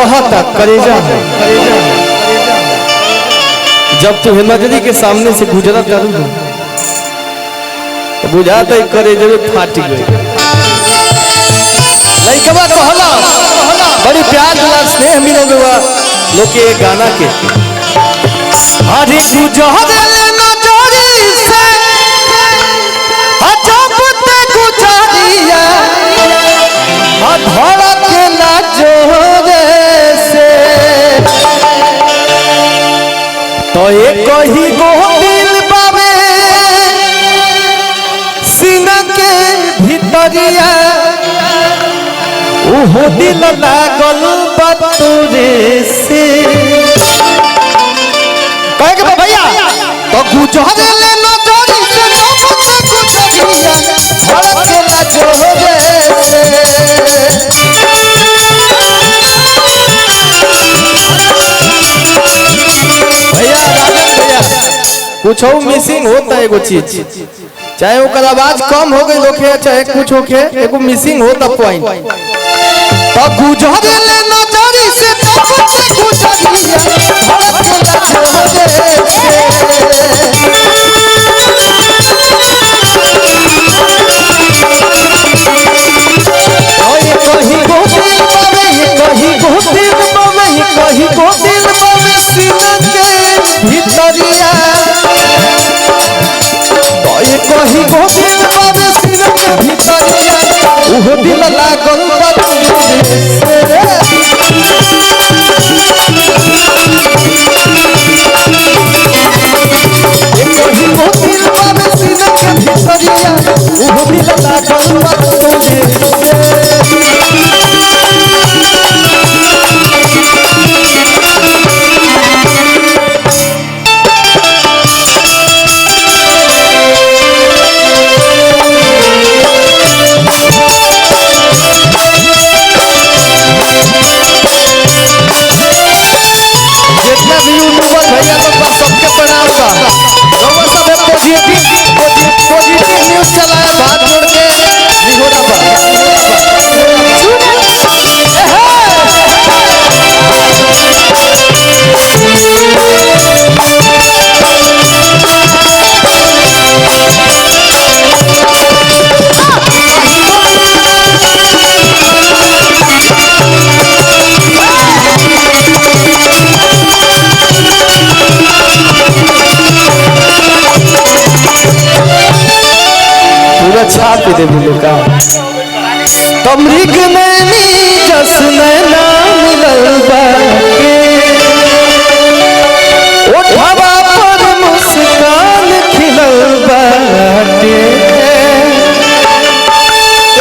कहता करेजा है। जब तू नजरी के सामने से गुजरा करू तो बुझाता है करेजे में फाट गई। लइकवा कहला बड़ी प्यार वाला स्नेह मिलोगे वा लोग के गाना के अरे गुजरे नजरी से हजबते गुजरिया धड़क ना जोरे से तो एक ही गो दिल बावे सीना के भीतरिया ओहो दिल लागल बतुरे से कहे के भैया तो गुजरे ले नजरी से गुजरिया धड़क ना जोरे से भैया राजन भैया कुछ मिसिंग होता है एगो चीज, चाहे ओकर आवाज कम हो गई लोखे चाहे कुछ होके एगो मिसिंग होता पॉइंट। तो गुजरे ले नजरी से गुजरिया कहीं गोदिल बाबे सीना के भीतरिया कहीं गोदिल बाबे सीना के भीतरिया ओहो दिल लागल बतुरे से कहीं गोदिल बाबे सीना के भीतरिया ओहो दिल लागल बतुरे छाप दे का तमरीक नैनी जस नैना मिलल बाके ओठवा पर मुस्कान खिलल बाके।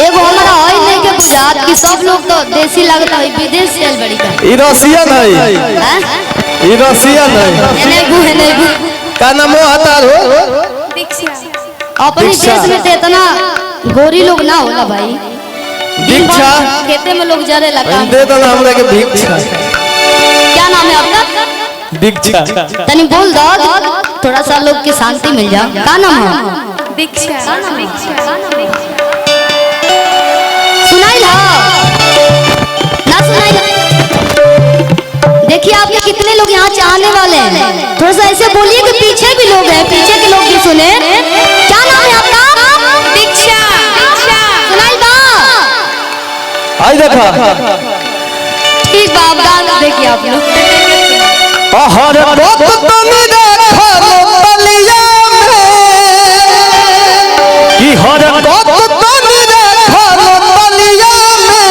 एगो हमरा होई नहीं के बुझात कि सब लोग तो देसी लगता है विदेश से बड़ी का ई रसिया नहीं हैं ई रसिया नहीं एने गु का नाम हतार हो दीक्षा। अपने देश में तो इतना गोरी लोग ना होला भाई। दीक्षा खेते में लोग जरे लगा दे दो ना हमरा के दीक्षा। क्या नाम है आपका? दीक्षा। तनी बोल दो थोड़ा सा लोग की शांति मिल जाए। क्या नाम है? दीक्षा। सुनाई ला ना सुनाई ला। देखिए आपके कितने लोग यहाँ चाहने वाले हैं, थोड़ा सा ऐसे बोलिए कि पीछे भी लोग हैं, पीछे के लोग भी सुने। क्या नाम है आपका? दीक्षा। सुनाई बा आई देखा ठीक बाप गाना देखिए आप लोग। हर रोत तनी रखलो तलिया में कि हर रोत तनी रखलो तलिया में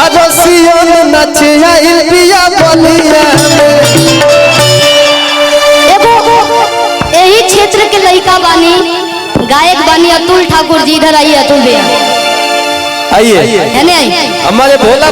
अरसियन नचे आई पिया बलिया में। एगो यही क्षेत्र के लड़का बानी गायक बानी अतुल ठाकुर जी। इधर आइए अतुल भैया, आइए है नहीं? हमारे भोला